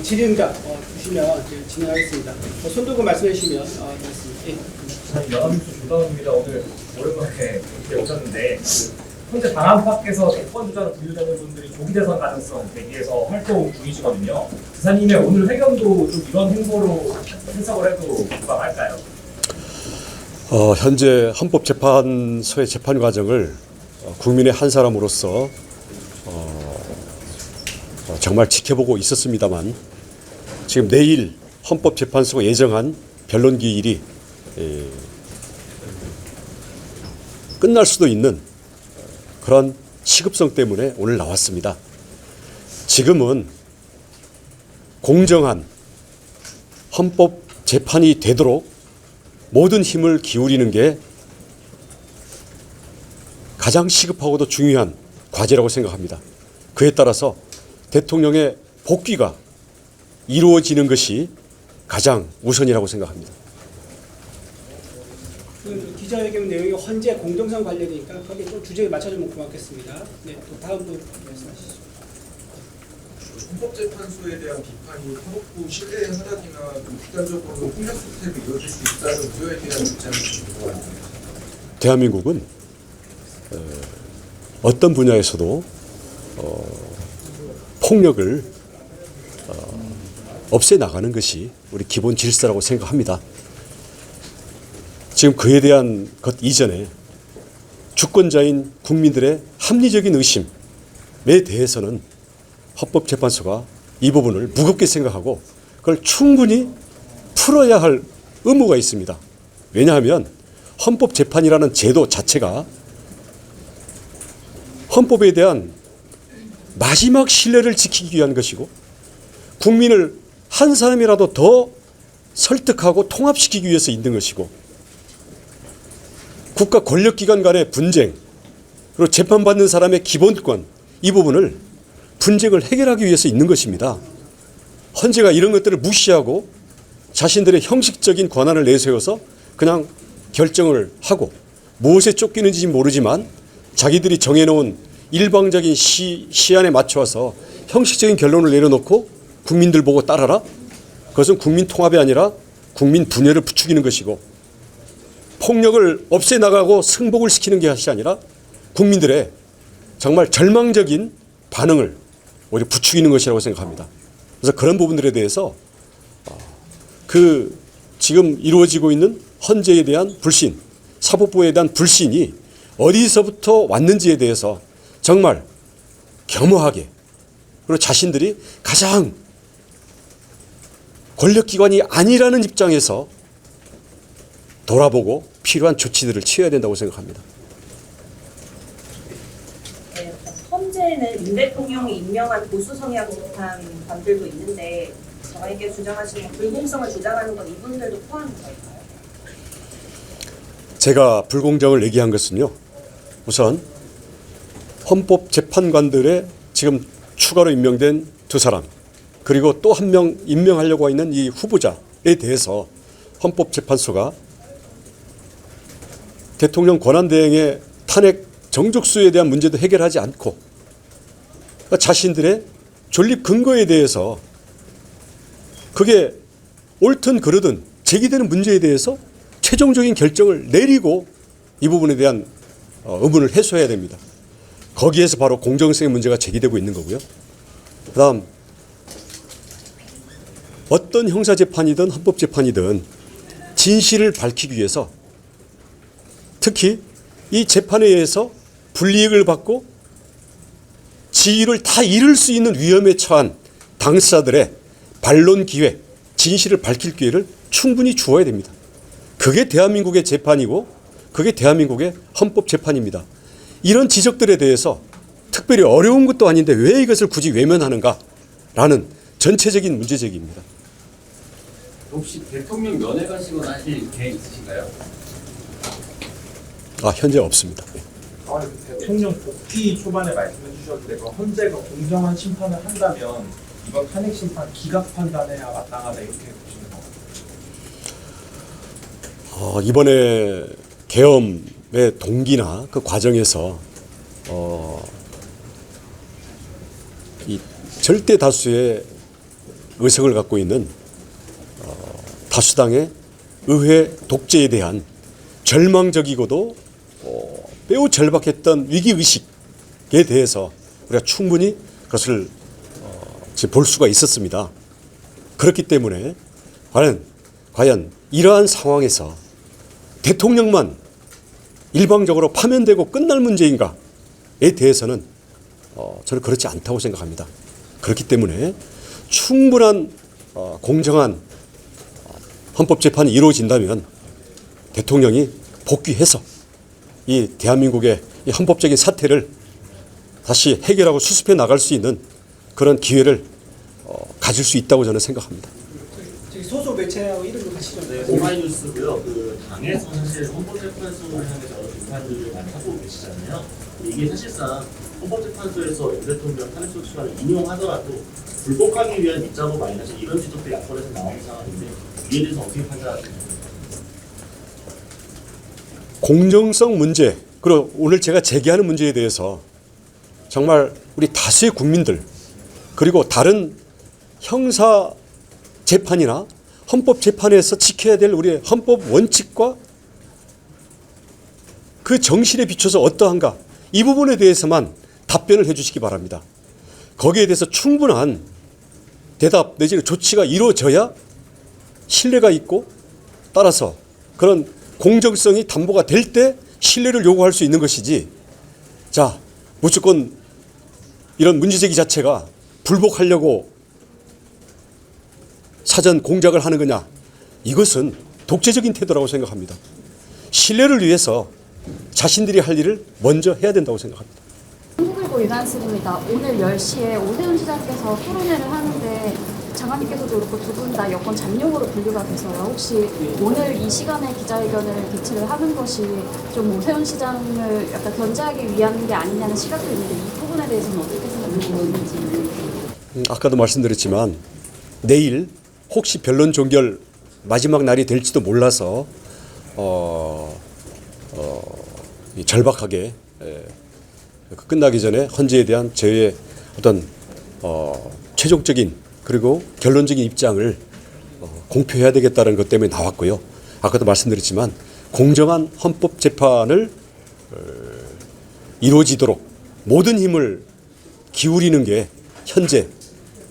질의응답 주시면 이제 진행하겠습니다. 손 들고 말씀해 주시면 되겠습니다. 예. 연합뉴스 조다원입니다. 오늘 오랜만에 이렇게 오셨는데 현재 당 안팎에서 대권 주자로 분류되는 분들이 조기 대선 가능성 대비해서 활동 중이시거든요. 지사님의 오늘 회견도 좀 이런 행보로 해석을 해도 무방할까요? 현재 헌법재판소의 재판 과정을 국민의 한 사람으로서 정말 지켜보고 있었습니다만 지금 내일 헌법재판소가 예정한 변론 기일이 끝날 수도 있는 그런 시급성 때문에 오늘 나왔습니다. 지금은 공정한 헌법 재판이 되도록 모든 힘을 기울이는 게 가장 시급하고도 중요한 과제라고 생각합니다. 그에 따라서 대통령의 복귀가 이루어지는 것이 가장 우선이라고 생각합니다. 그 기자회견 내용이 헌재 공정성 관련이니까 거기에 좀 주제에 맞춰주면 고맙겠습니다. 네, 또 다음 분 말씀하시죠. 헌법재판소에 대한 비판이 헌법부 신뢰의 하락이나 극단적으로 폭력 수태로 이어질 수 있다는 우려에 대한 입장이 궁금합니다. 대한민국은 어떤 분야에서도 폭력을 없애나가는 것이 우리 기본 질서라고 생각합니다. 지금 그에 대한 것 이전에 주권자인 국민들의 합리적인 의심에 대해서는 헌법재판소가 이 부분을 무겁게 생각하고 그걸 충분히 풀어야 할 의무가 있습니다. 왜냐하면 헌법재판이라는 제도 자체가 헌법에 대한 마지막 신뢰를 지키기 위한 것이고 국민을 한 사람이라도 더 설득하고 통합시키기 위해서 있는 것이고 국가 권력기관 간의 분쟁 그리고 재판받는 사람의 기본권 이 부분을 분쟁을 해결하기 위해서 있는 것입니다. 헌재가 이런 것들을 무시하고 자신들의 형식적인 권한을 내세워서 그냥 결정을 하고 무엇에 쫓기는지 모르지만 자기들이 정해놓은 일방적인 시안에 맞춰서 형식적인 결론을 내려놓고 국민들 보고 따라라? 그것은 국민 통합이 아니라 국민 분열을 부추기는 것이고 폭력을 없애나가고 승복을 시키는 것이 아니라 국민들의 정말 절망적인 반응을 오히려 부추기는 것이라고 생각합니다. 그래서 그런 부분들에 대해서 그 지금 이루어지고 있는 헌재에 대한 불신, 사법부에 대한 불신이 어디서부터 왔는지에 대해서 정말 겸허하게 그리고 자신들이 가장 권력기관이 아니라는 입장에서 돌아보고 필요한 조치들을 취해야 된다고 생각합니다. 네, 헌재는 윤 대통령이 임명한 보수 성향 재판관들도 있는데 저에게 주장하시는 불공성을 주장하는 건 이분들도 포함인 걸까요? 제가 불공정을 얘기한 것은요. 우선 헌법재판관들의 지금 추가로 임명된 2사람 그리고 또 한 명 임명하려고 있는 이 후보자에 대해서 헌법재판소가 대통령 권한대행의 탄핵 정족수에 대한 문제도 해결하지 않고 자신들의 존립 근거에 대해서 그게 옳든 그르든 제기되는 문제에 대해서 최종적인 결정을 내리고 이 부분에 대한 의문을 해소해야 됩니다. 거기에서 바로 공정성의 문제가 제기되고 있는 거고요. 그다음 어떤 형사재판이든 헌법재판이든 진실을 밝히기 위해서 특히 이 재판에 의해서 불이익을 받고 지위를 다 잃을 수 있는 위험에 처한 당사자들의 반론 기회, 진실을 밝힐 기회를 충분히 주어야 됩니다. 그게 대한민국의 재판이고 그게 대한민국의 헌법재판입니다. 이런 지적들에 대해서 특별히 어려운 것도 아닌데 왜 이것을 굳이 외면하는가라는 전체적인 문제제기입니다. 혹시 대통령 면회 가시거나 하실 계획 있으신가요? 현재 없습니다. 대통령 복귀 초반에 말씀해 주셨는데 그 헌재가 공정한 심판을 한다면 이번 탄핵 심판 기각 판단해야 마땅하다 이렇게 보시는 건가요? 이번에 계엄의 동기나 그 과정에서 이 절대 다수의 의석을 갖고 있는 다수당의 의회 독재에 대한 절망적이고도 매우 절박했던 위기의식에 대해서 우리가 충분히 그것을 지금 볼 수가 있었습니다. 그렇기 때문에 과연 이러한 상황에서 대통령만 일방적으로 파면되고 끝날 문제인가에 대해서는 저는 그렇지 않다고 생각합니다. 그렇기 때문에 충분한 공정한 헌법재판이 이루어진다면 대통령이 복귀해서 이 대한민국의 이 헌법적인 사태를 다시 해결하고 수습해 나갈 수 있는 그런 기회를 가질 수 있다고 저는 생각합니다. 저기 소속 매체하고 이름도 같이 좀. 네, 오마이뉴스고요. 그 당에서 사실 헌법재판소를 향해서 여러 비판들을 많이 하고 계시잖아요. 이게 사실상 헌법재판소에서 윤 대통령 탄핵소추안을 인용하더라도 불복하기 위한 입장으로 많이 사실 이런 지적도 야권에서 나오는 상황인데 이에 대해서 어떻게 판단하십니까? 공정성 문제, 그리고 오늘 제가 제기하는 문제에 대해서 정말 우리 다수의 국민들 그리고 다른 형사 재판이나 헌법 재판에서 지켜야 될 우리의 헌법 원칙과 그 정신에 비춰서 어떠한가 이 부분에 대해서만 답변을 해 주시기 바랍니다. 거기에 대해서 충분한 대답 내지는 조치가 이루어져야 신뢰가 있고 따라서 그런 공정성이 담보가 될 때 신뢰를 요구할 수 있는 것이지, 자 무조건 이런 문제제기 자체가 불복하려고 사전 공작을 하는 거냐, 이것은 독재적인 태도라고 생각합니다. 신뢰를 위해서 자신들이 할 일을 먼저 해야 된다고 생각합니다. 한국일보 유난스입니다. 오늘 10시에 오세훈 시장께서 토론회를 하는데 장관님께서도 그렇고 두 분 다 여권 잠룡으로 분류가 돼서요. 혹시 오늘 이 시간에 기자회견을 개최를 하는 것이 좀 오세훈 시장을 약간 견제하기 위한 게 아니냐는 시각도 있는데 이 부분에 대해서는 어떻게 생각하시고 있는지. 아까도 말씀드렸지만 내일 혹시 변론 종결 마지막 날이 될지도 몰라서 절박하게 끝나기 전에 헌재에 대한 저의 어떤 최종적인 그리고 결론적인 입장을 공표해야 되겠다는 것 때문에 나왔고요. 아까도 말씀드렸지만 공정한 헌법 재판을 이루어지도록 모든 힘을 기울이는 게 현재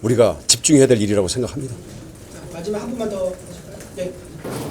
우리가 집중해야 될 일이라고 생각합니다. 자, 마지막 한 분만 더 하실까요? 네.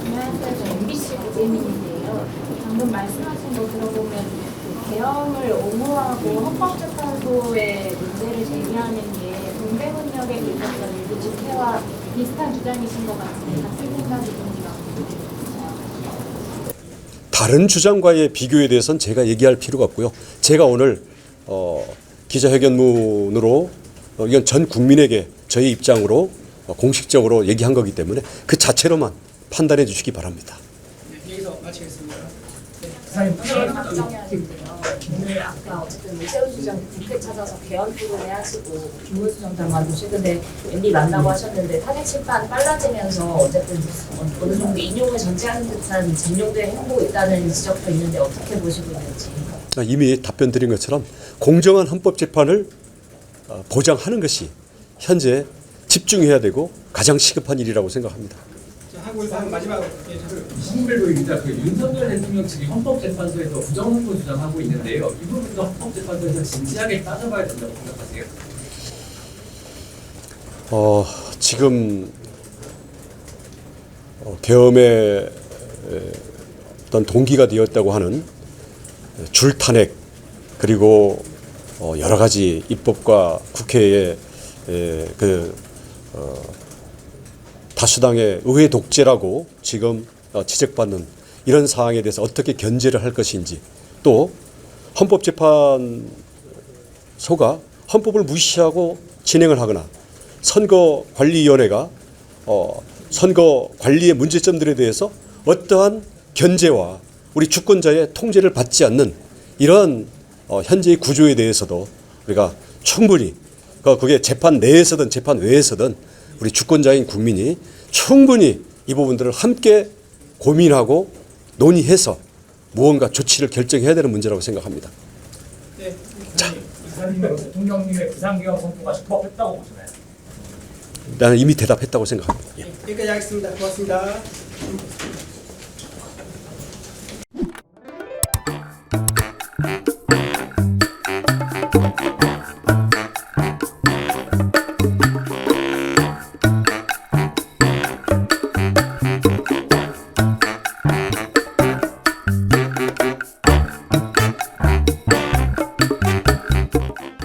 안녕하세요. 저 MBC 고재민인데요. 방금 말씀하신 거 들어보면 개헌을 옹호하고 헌법재판소의 문제를 제기하는 게 동대문역에 있었던 일부 집회와 비슷한 주장이신 것 같은데 같은 생각이 듭니다. 다른 주장과의 비교에 대해서는 제가 얘기할 필요가 없고요. 제가 오늘 기자회견문으로 이건 전 국민에게 저희 입장으로 공식적으로 얘기한 거기 때문에 그 자체로만 판단해 주시기 바랍니다. 네, 여기서 마치겠습니다. 오늘 아까 어쨌든 오세훈 시장 국회 찾아서 개헌 토론회 하시고 김문수 전 장관도 최근에 MB 만나고 하셨는데 탄핵 심판 빨라지면서 어쨌든 어느 정도 인용을 전제하는 듯한 잠룡된 행보가 있다는 지적도 있는데 어떻게 보시고 있는지. 이미 답변 드린 것처럼 공정한 헌법 재판을 보장하는 것이 현재 집중해야 되고 가장 시급한 일이라고 생각합니다. 한국에서 마지막 한국일보입니다. 그 윤석열 대통령 측이 헌법재판소에서 부정선거 주장하고 있는데요. 이 부분도 헌법재판소에서 진지하게 따져봐야 된다고 생각하세요? 지금 계엄의 어떤 동기가 되었다고 하는 줄탄핵 그리고 여러 가지 입법과 국회의 다수당의 의회 독재라고 지금 지적받는 이런 상황에 대해서 어떻게 견제를 할 것인지, 또 헌법재판소가 헌법을 무시하고 진행을 하거나 선거관리위원회가 선거 관리의 문제점들에 대해서 어떠한 견제와 우리 주권자의 통제를 받지 않는 이러한 현재의 구조에 대해서도 우리가 충분히 그게 재판 내에서든 재판 외에서든 우리 주권자인 국민이 충분히 이 부분들을 함께 고민하고 논의해서 무언가 조치를 결정해야 되는 문제라고 생각합니다. 네. 이사님의 대통령님의 비상계엄 선포가 시급했다고 보시나요? 나는 이미 대답했다고 생각합니다. 예. 여기까지 하겠습니다. 고맙습니다.